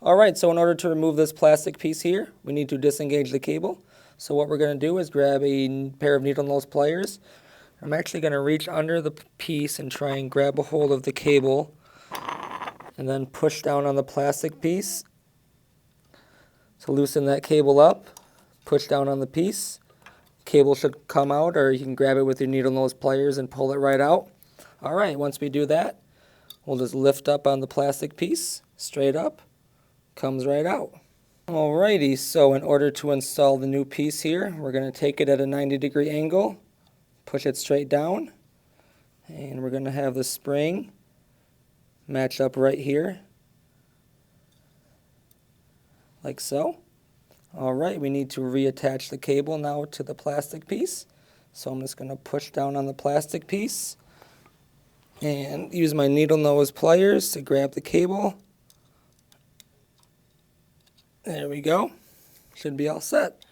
Alright, so in order to remove this plastic piece here, we need to disengage the cable. So what we're going to do is grab a pair of needle nose pliers. I'm actually going to reach under the piece and try and grab a hold of the cable and then push down on the plastic piece to loosen that cable up. Push down on the piece. Cable should come out, or you can grab it with your needle nose pliers and pull it right out. Alright, once we do that, we'll just lift up on the plastic piece, straight up, comes right out. Alrighty, so in order to install the new piece here, we're going to take it at a 90-degree angle, push it straight down, and we're going to have the spring match up right here, like so. Alright, we need to reattach the cable now to the plastic piece. So I'm just going to push down on the plastic piece and use my needle nose pliers to grab the cable. There we go. Should be all set.